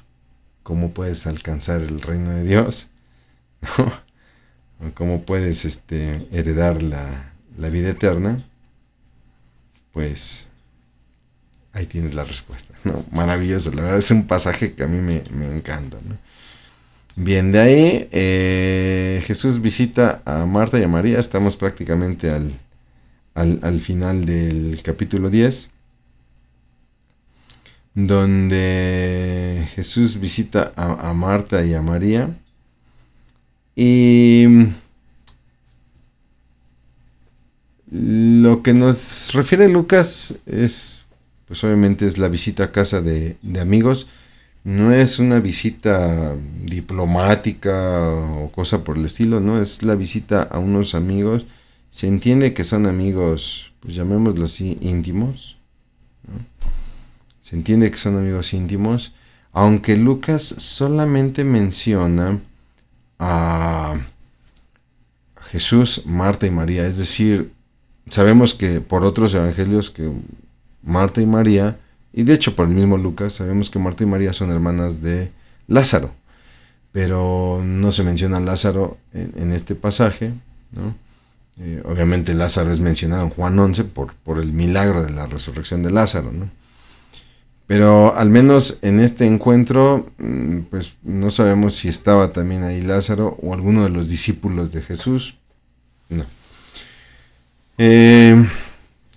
¿Cómo puedes alcanzar el reino de Dios? ¿Cómo puedes heredar la vida eterna? Pues ahí tienes la respuesta, ¿no? Maravilloso, la verdad es un pasaje que a mí me encanta, ¿no? Bien, de ahí Jesús visita a Marta y a María. Estamos prácticamente al final del capítulo 10, donde Jesús visita a Marta y a María. Y lo que nos refiere Lucas es, pues obviamente es la visita a casa de amigos. No es una visita diplomática o cosa por el estilo, no, es la visita a unos amigos. Se entiende que son amigos, pues llamémoslo así, íntimos, ¿no? Se entiende que son amigos íntimos, aunque Lucas solamente menciona a Jesús, Marta y María. Es decir, sabemos que por otros evangelios que Marta y María, y de hecho por el mismo Lucas, sabemos que Marta y María son hermanas de Lázaro, pero no se menciona a Lázaro en este pasaje, ¿no? Obviamente Lázaro es mencionado en Juan 11 por el milagro de la resurrección de Lázaro, ¿no? Pero al menos en este encuentro, pues no sabemos si estaba también ahí Lázaro o alguno de los discípulos de Jesús. No.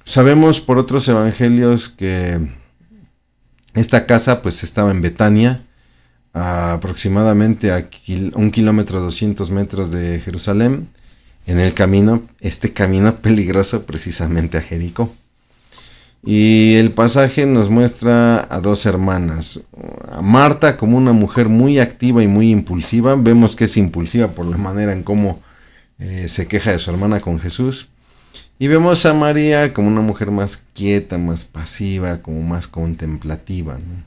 Sabemos por otros evangelios que Esta casa pues estaba en Betania, aproximadamente a 1 kilómetro 200 metros de Jerusalén, en el camino, este camino peligroso precisamente a Jericó. Y el pasaje nos muestra a dos hermanas, a Marta como una mujer muy activa y muy impulsiva, vemos que es impulsiva por la manera en cómo se queja de su hermana con Jesús, y vemos a María como una mujer más quieta, más pasiva, como más contemplativa, ¿no?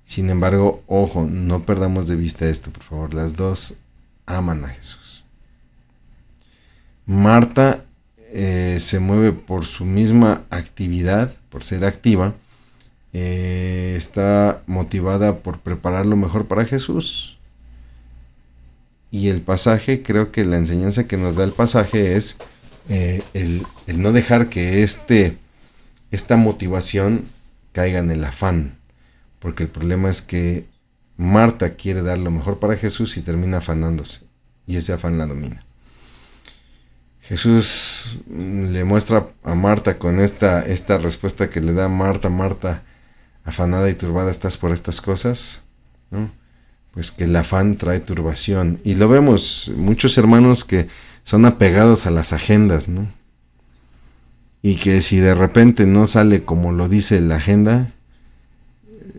Sin embargo, ojo, no perdamos de vista esto, por favor, las dos aman a Jesús. Marta se mueve por su misma actividad, por ser activa, está motivada por preparar lo mejor para Jesús. Y el pasaje, creo que la enseñanza que nos da el pasaje es el no dejar que esta motivación caiga en el afán, porque el problema es que Marta quiere dar lo mejor para Jesús y termina afanándose, y ese afán la domina. Jesús le muestra a Marta con esta respuesta que le da: Marta, Marta, afanada y turbada estás por estas cosas, ¿no? Pues que el afán trae turbación. Y lo vemos, muchos hermanos que son apegados a las agendas, ¿no? Y que si de repente no sale como lo dice la agenda,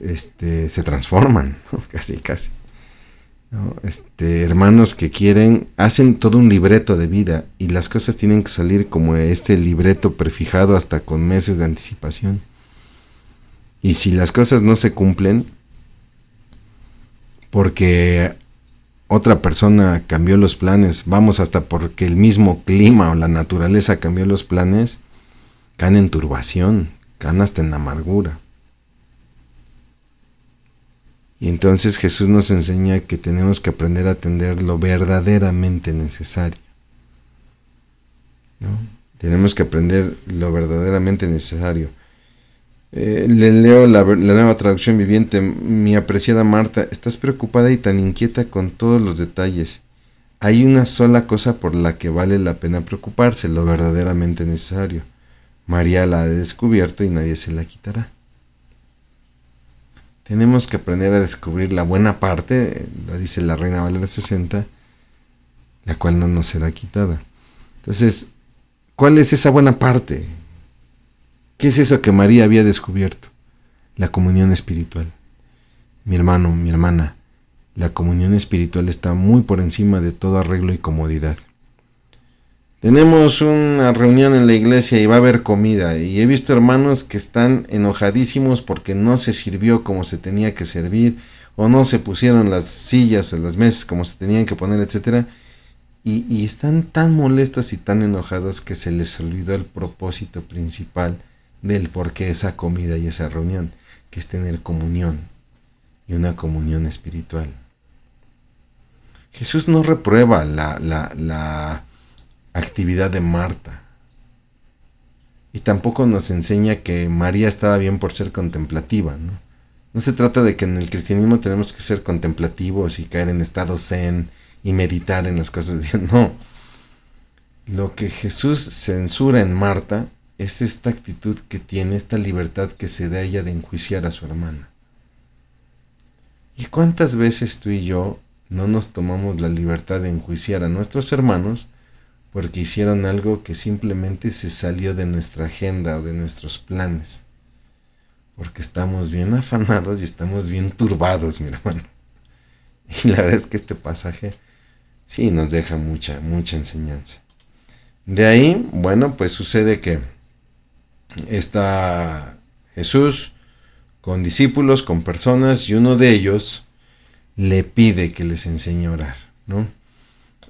se transforman, ¿no? Casi. ¿No? Hermanos que hacen todo un libreto de vida y las cosas tienen que salir como este libreto prefijado hasta con meses de anticipación. Y si las cosas no se cumplen porque otra persona cambió los planes, vamos, hasta porque el mismo clima o la naturaleza cambió los planes, caen en turbación, caen hasta en amargura. Y entonces Jesús nos enseña que tenemos que aprender a atender lo verdaderamente necesario, ¿no? Tenemos que aprender lo verdaderamente necesario. Le leo la nueva traducción viviente. Mi apreciada Marta, estás preocupada y tan inquieta con todos los detalles. Hay una sola cosa por la que vale la pena preocuparse, lo verdaderamente necesario. María la ha descubierto y nadie se la quitará. Tenemos que aprender a descubrir la buena parte, la dice la Reina Valera 60, la cual no nos será quitada. Entonces, ¿cuál es esa buena parte? ¿Qué es eso que María había descubierto? La comunión espiritual. Mi hermano, mi hermana, la comunión espiritual está muy por encima de todo arreglo y comodidad. Tenemos una reunión en la iglesia y va a haber comida, y he visto hermanos que están enojadísimos porque no se sirvió como se tenía que servir, o no se pusieron las sillas o las mesas como se tenían que poner, etc. Y están tan molestos y tan enojados que se les olvidó el propósito principal del por qué esa comida y esa reunión, que es tener comunión, y una comunión espiritual. Jesús no reprueba la actividad de Marta, y tampoco nos enseña que María estaba bien por ser contemplativa, ¿no? No se trata de que en el cristianismo tenemos que ser contemplativos y caer en estado zen y meditar en las cosas de Dios. No. Lo que Jesús censura en Marta es esta actitud que tiene, esta libertad que se da a ella de enjuiciar a su hermana. ¿Y cuántas veces tú y yo no nos tomamos la libertad de enjuiciar a nuestros hermanos porque hicieron algo que simplemente se salió de nuestra agenda o de nuestros planes? Porque estamos bien afanados y estamos bien turbados, mi hermano. Y la verdad es que este pasaje sí nos deja mucha enseñanza. De ahí, bueno, pues sucede que está Jesús con discípulos, con personas, y uno de ellos le pide que les enseñe a orar, ¿no?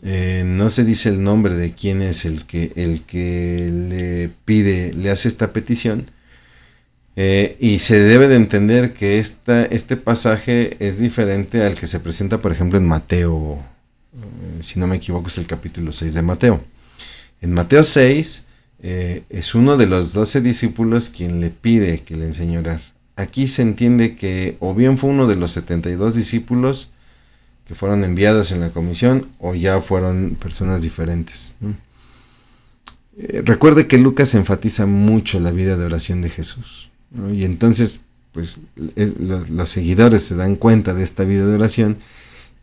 No se dice el nombre de quién es el que le pide, le hace esta petición, y se debe de entender que este pasaje es diferente al que se presenta, por ejemplo, en Mateo, si no me equivoco es el capítulo 6 de Mateo. En Mateo 6 es uno de los 12 discípulos quien le pide que le enseñe a orar. Aquí se entiende que o bien fue uno de los 72 discípulos que fueron enviados en la comisión, o ya fueron personas diferentes, ¿no? Recuerde que Lucas enfatiza mucho la vida de oración de Jesús, ¿no? Y entonces pues los seguidores se dan cuenta de esta vida de oración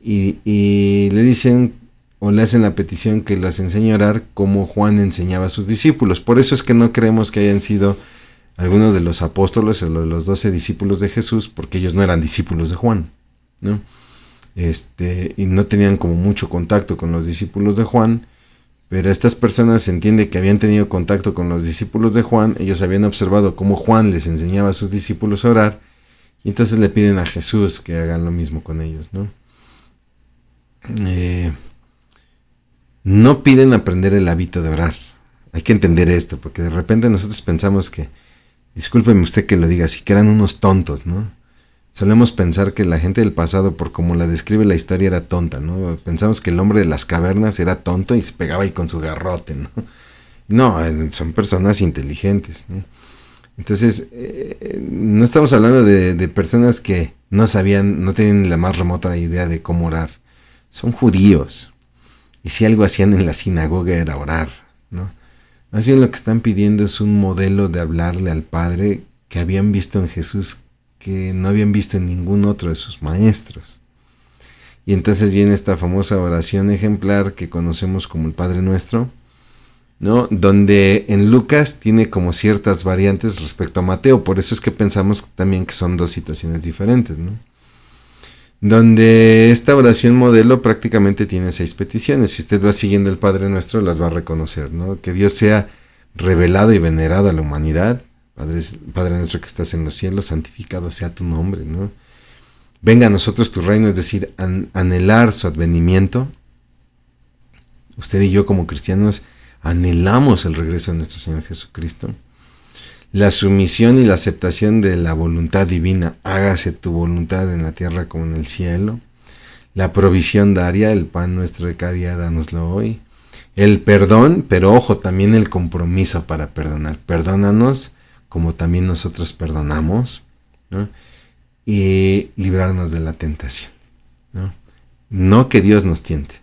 y le dicen o le hacen la petición que los enseñe a orar como Juan enseñaba a sus discípulos. Por eso es que no creemos que hayan sido algunos de los apóstoles o los 12 discípulos de Jesús, porque ellos no eran discípulos de Juan, ¿no? Y no tenían como mucho contacto con los discípulos de Juan, pero estas personas se entiende que habían tenido contacto con los discípulos de Juan, ellos habían observado cómo Juan les enseñaba a sus discípulos a orar, y entonces le piden a Jesús que hagan lo mismo con ellos, ¿no? No piden aprender el hábito de orar. Hay que entender esto, porque de repente nosotros pensamos que, discúlpeme usted que lo diga así, que eran unos tontos, ¿no? Solemos pensar que la gente del pasado, por como la describe la historia, era tonta, ¿no? Pensamos que el hombre de las cavernas era tonto y se pegaba ahí con su garrote, ¿no? No, son personas inteligentes, ¿no? Entonces, no estamos hablando de personas que no sabían, no tenían la más remota idea de cómo orar. Son judíos. Y si algo hacían en la sinagoga era orar, ¿no? Más bien lo que están pidiendo es un modelo de hablarle al Padre que habían visto en Jesús, que no habían visto en ningún otro de sus maestros. Y entonces viene esta famosa oración ejemplar que conocemos como el Padre Nuestro, ¿no? Donde en Lucas tiene como ciertas variantes respecto a Mateo, por eso es que pensamos también que son dos situaciones diferentes, ¿no? Donde esta oración modelo prácticamente tiene 6 peticiones. Si usted va siguiendo el Padre Nuestro, las va a reconocer, ¿no? Que Dios sea revelado y venerado a la humanidad. Padre Nuestro que estás en los cielos, santificado sea tu nombre, ¿no? Venga a nosotros tu reino, es decir, anhelar su advenimiento. Usted y yo como cristianos anhelamos el regreso de nuestro Señor Jesucristo. La sumisión y la aceptación de la voluntad divina, hágase tu voluntad en la tierra como en el cielo. La provisión diaria, el pan nuestro de cada día, dánoslo hoy. El perdón, pero ojo, también el compromiso para perdonar. Perdónanos como también nosotros perdonamos, ¿no? Y librarnos de la tentación, ¿no? No que Dios nos tiente,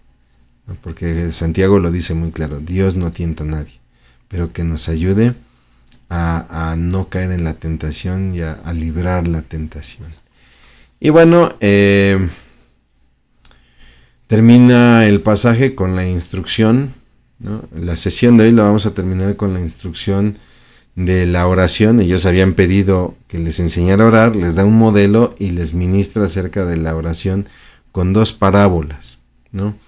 ¿no? Porque Santiago lo dice muy claro, Dios no tienta a nadie, pero que nos ayude a no caer en la tentación y a librar la tentación. Y bueno, termina el pasaje con la instrucción, ¿no? La sesión de hoy la vamos a terminar con la instrucción de la oración. Ellos habían pedido que les enseñara a orar, les da un modelo y les ministra acerca de la oración con 2 parábolas, ¿no?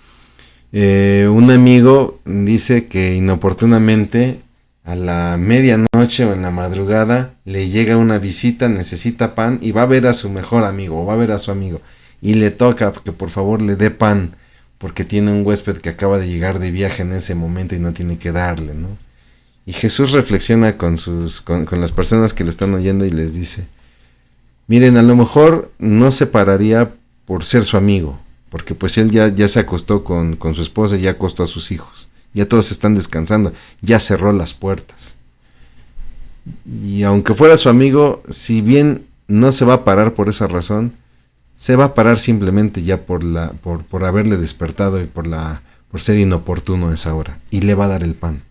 Un amigo dice que inoportunamente a la medianoche o en la madrugada le llega una visita, necesita pan y va a ver a su mejor amigo o va a ver a su amigo y le toca que por favor le dé pan porque tiene un huésped que acaba de llegar de viaje en ese momento y no tiene que darle, ¿no? Y Jesús reflexiona con las personas que lo están oyendo y les dice, miren, a lo mejor no se pararía por ser su amigo, porque pues él ya se acostó con su esposa y ya acostó a sus hijos. Ya todos están descansando, ya cerró las puertas. Y aunque fuera su amigo, si bien no se va a parar por esa razón, se va a parar simplemente ya por haberle despertado y por ser inoportuno a esa hora. Y le va a dar el pan.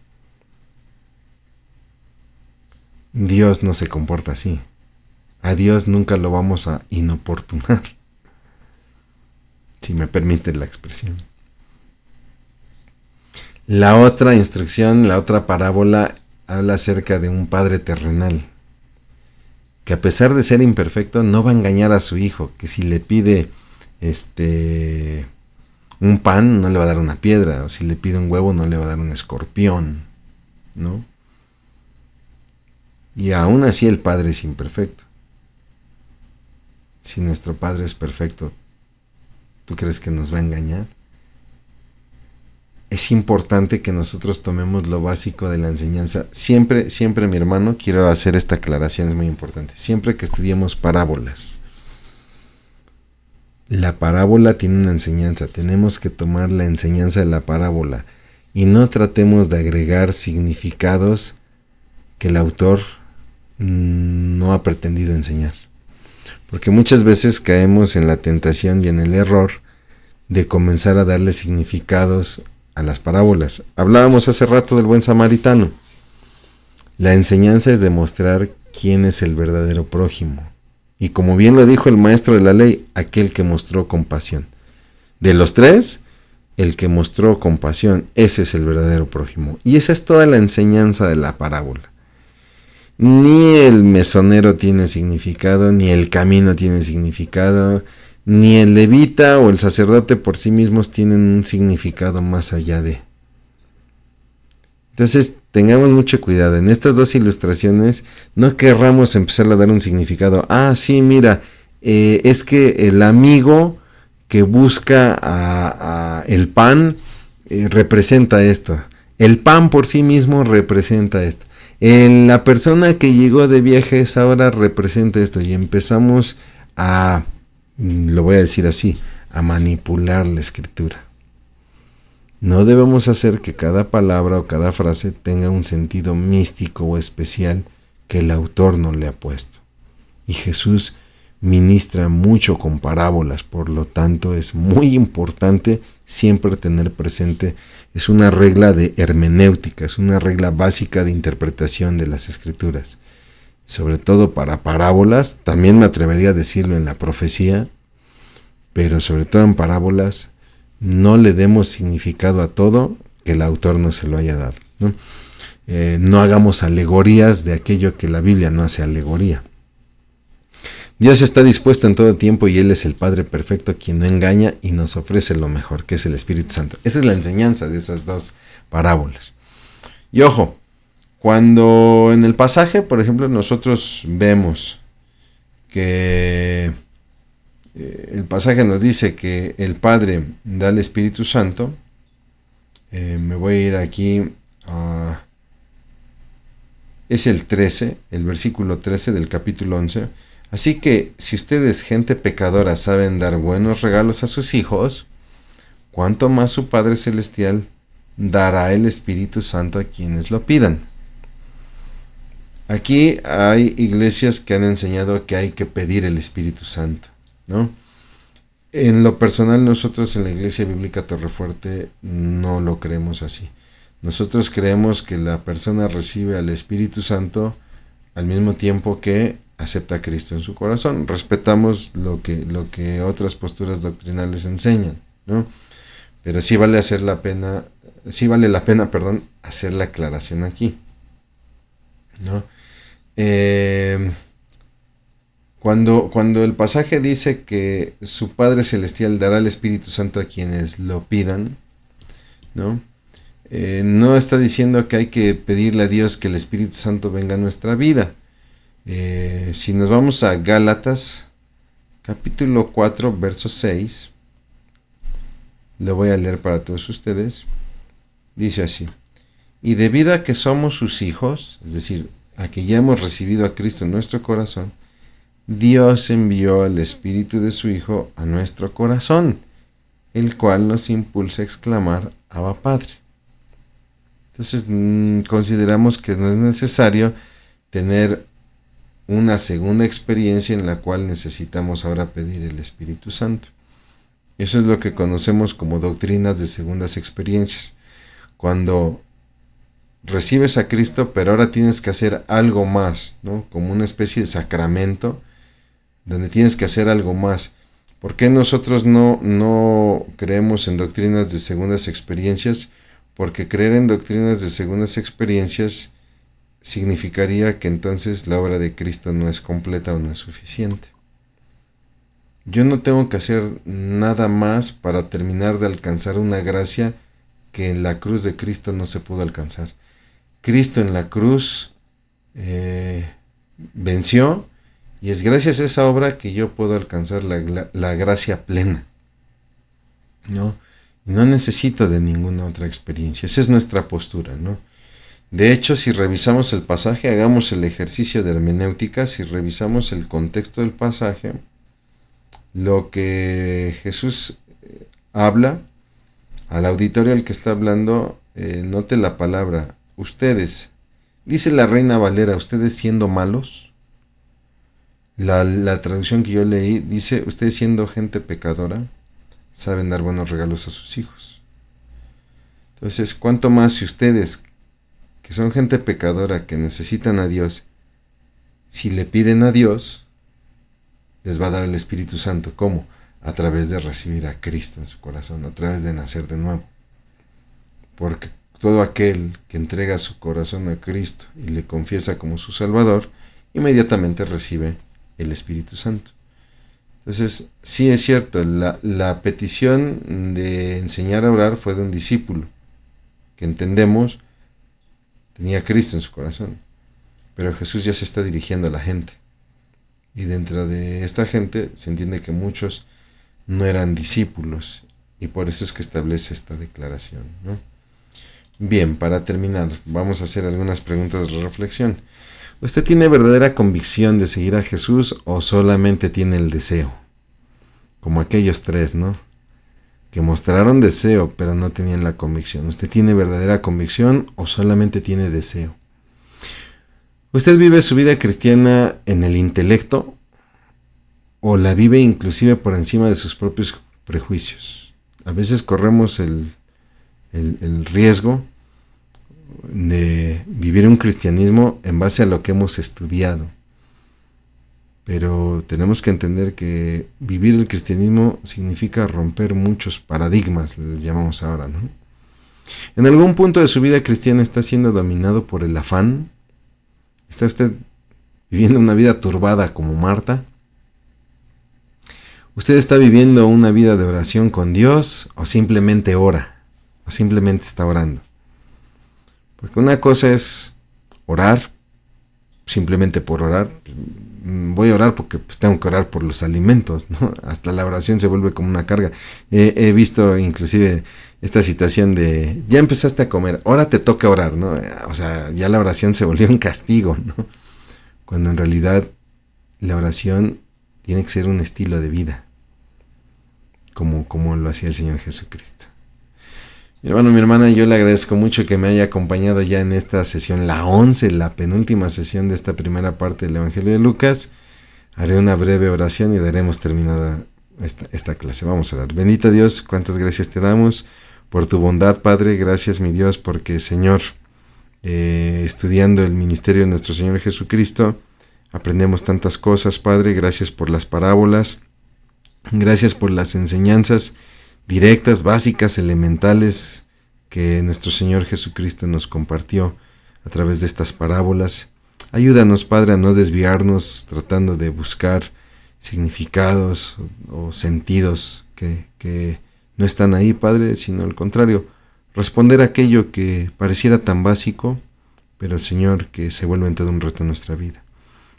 Dios no se comporta así. A Dios nunca lo vamos a inoportunar. Si me permite la expresión. La otra instrucción, la otra parábola, habla acerca de un padre terrenal, que a pesar de ser imperfecto, no va a engañar a su hijo, que si le pide un pan, no le va a dar una piedra, o si le pide un huevo, no le va a dar un escorpión, ¿no? Y aún así el Padre es imperfecto. Si nuestro Padre es perfecto, ¿tú crees que nos va a engañar? Es importante que nosotros tomemos lo básico de la enseñanza. Siempre, mi hermano, quiero hacer esta aclaración, es muy importante. Siempre que estudiemos parábolas, la parábola tiene una enseñanza. Tenemos que tomar la enseñanza de la parábola y no tratemos de agregar significados que el autor no ha pretendido enseñar. Porque muchas veces caemos en la tentación y en el error de comenzar a darle significados a las parábolas. Hablábamos hace rato del buen samaritano. La enseñanza es demostrar quién es el verdadero prójimo, Y como bien lo dijo el maestro de la ley, aquel que mostró compasión. De los tres, el que mostró compasión, ese es el verdadero prójimo. Y esa es toda la enseñanza de la parábola. Ni el mesonero tiene significado, ni el camino tiene significado, ni el levita o el sacerdote por sí mismos tienen un significado más allá de. Entonces, tengamos mucho cuidado. En estas dos ilustraciones no querramos empezar a dar un significado. Ah, sí, mira, es que el amigo que busca el pan representa esto. El pan por sí mismo representa esto. La persona que llegó de viajes ahora representa esto. Y empezamos lo voy a decir así, a manipular la escritura. No debemos hacer que cada palabra o cada frase tenga un sentido místico o especial que el autor no le ha puesto. Y Jesús ministra mucho con parábolas, por lo tanto es muy importante siempre tener presente, es una regla de hermenéutica, es una regla básica de interpretación de las escrituras. Sobre todo para parábolas, también me atrevería a decirlo en la profecía, pero sobre todo en parábolas, no le demos significado a todo que el autor no se lo haya dado, ¿no? No hagamos alegorías de aquello que la Biblia no hace alegoría. Dios está dispuesto en todo tiempo y Él es el Padre perfecto quien no engaña y nos ofrece lo mejor, que es el Espíritu Santo. Esa es la enseñanza de esas dos parábolas. Y ojo, cuando en el pasaje, por ejemplo, nosotros vemos que el pasaje nos dice que el Padre da el Espíritu Santo. Me voy a ir aquí es el 13, el versículo 13 del capítulo 11. Así que si ustedes, gente pecadora, saben dar buenos regalos a sus hijos, ¿cuánto más su Padre Celestial dará el Espíritu Santo a quienes lo pidan? Aquí hay iglesias que han enseñado que hay que pedir el Espíritu Santo, ¿no? En lo personal, nosotros en la Iglesia Bíblica Torrefuerte no lo creemos así. Nosotros creemos que la persona recibe al Espíritu Santo al mismo tiempo que acepta a Cristo en su corazón. Respetamos lo que otras posturas doctrinales enseñan, ¿no? Pero sí vale la pena, hacer la aclaración aquí, ¿no? Cuando el pasaje dice que su Padre Celestial dará el Espíritu Santo a quienes lo pidan, ¿no? No está diciendo que hay que pedirle a Dios que el Espíritu Santo venga a nuestra vida. Si nos vamos a Gálatas, capítulo 4, verso 6, lo voy a leer para todos ustedes. Dice así: y debido a que somos sus hijos, es decir, a que ya hemos recibido a Cristo en nuestro corazón, Dios envió al Espíritu de su Hijo a nuestro corazón, el cual nos impulsa a exclamar: Abba Padre. Entonces consideramos que no es necesario tener una segunda experiencia en la cual necesitamos ahora pedir el Espíritu Santo. Eso es lo que conocemos como doctrinas de segundas experiencias. Cuando recibes a Cristo, pero ahora tienes que hacer algo más, ¿no? Como una especie de sacramento, donde tienes que hacer algo más. ¿Por qué nosotros no creemos en doctrinas de segundas experiencias? Porque creer en doctrinas de segundas experiencias significaría que entonces la obra de Cristo no es completa o no es suficiente. Yo no tengo que hacer nada más para terminar de alcanzar una gracia que en la cruz de Cristo no se pudo alcanzar. Cristo en la cruz venció, y es gracias a esa obra que yo puedo alcanzar la gracia plena, ¿no? No necesito de ninguna otra experiencia. Esa es nuestra postura, ¿no? De hecho, si revisamos el pasaje, hagamos el ejercicio de hermenéutica, si revisamos el contexto del pasaje, lo que Jesús habla al auditorio al que está hablando, note la palabra ustedes. Dice la Reina Valera, ustedes siendo malos. La traducción que yo leí dice, ustedes siendo gente pecadora, saben dar buenos regalos a sus hijos. Entonces, ¿cuánto más si ustedes, que son gente pecadora, que necesitan a Dios, si le piden a Dios, les va a dar el Espíritu Santo. ¿Cómo? A través de recibir a Cristo en su corazón, a través de nacer de nuevo. Porque todo aquel que entrega su corazón a Cristo y le confiesa como su Salvador, inmediatamente recibe el Espíritu Santo. Entonces, sí es cierto, la petición de enseñar a orar fue de un discípulo, que entendemos tenía a Cristo en su corazón. Pero Jesús ya se está dirigiendo a la gente. Y dentro de esta gente se entiende que muchos no eran discípulos. Y por eso es que establece esta declaración, ¿no? Bien, para terminar, vamos a hacer algunas preguntas de reflexión. ¿Usted tiene verdadera convicción de seguir a Jesús o solamente tiene el deseo? Como aquellos tres, ¿no? Que mostraron deseo, pero no tenían la convicción. ¿Usted tiene verdadera convicción o solamente tiene deseo? ¿Usted vive su vida cristiana en el intelecto o la vive inclusive por encima de sus propios prejuicios? A veces corremos el riesgo de vivir un cristianismo en base a lo que hemos estudiado. Pero tenemos que entender que vivir el cristianismo significa romper muchos paradigmas, les llamamos ahora, ¿no? ¿En algún punto de su vida cristiana está siendo dominado por el afán? ¿Está usted viviendo una vida turbada como Marta? ¿Usted está viviendo una vida de oración con Dios o simplemente ora? ¿O simplemente está orando? Porque una cosa es orar, simplemente por orar. Voy a orar porque pues, tengo que orar por los alimentos, ¿no? Hasta la oración se vuelve como una carga. He visto inclusive esta situación de, ya empezaste a comer, ahora te toca orar, ¿no? O sea, ya la oración se volvió un castigo, ¿no? Cuando en realidad la oración tiene que ser un estilo de vida, como lo hacía el Señor Jesucristo. Mi hermano, mi hermana, yo le agradezco mucho que me haya acompañado ya en esta sesión, la 11, la penúltima sesión de esta primera parte del Evangelio de Lucas. Haré una breve oración y daremos terminada esta clase. Vamos a orar. Bendito Dios, cuántas gracias te damos por tu bondad, Padre. Gracias, mi Dios, porque, Señor, estudiando el ministerio de nuestro Señor Jesucristo, aprendemos tantas cosas, Padre. Gracias por las parábolas. Gracias por las enseñanzas directas, básicas, elementales que nuestro Señor Jesucristo nos compartió a través de estas parábolas. Ayúdanos, Padre, a no desviarnos tratando de buscar significados o sentidos que no están ahí, Padre, sino al contrario, responder a aquello que pareciera tan básico, pero Señor, que se vuelve en todo un reto en nuestra vida.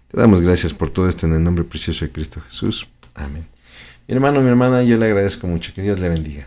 Te damos gracias por todo esto en el nombre precioso de Cristo Jesús. Amén. Mi hermano, mi hermana, yo le agradezco mucho. Que Dios le bendiga.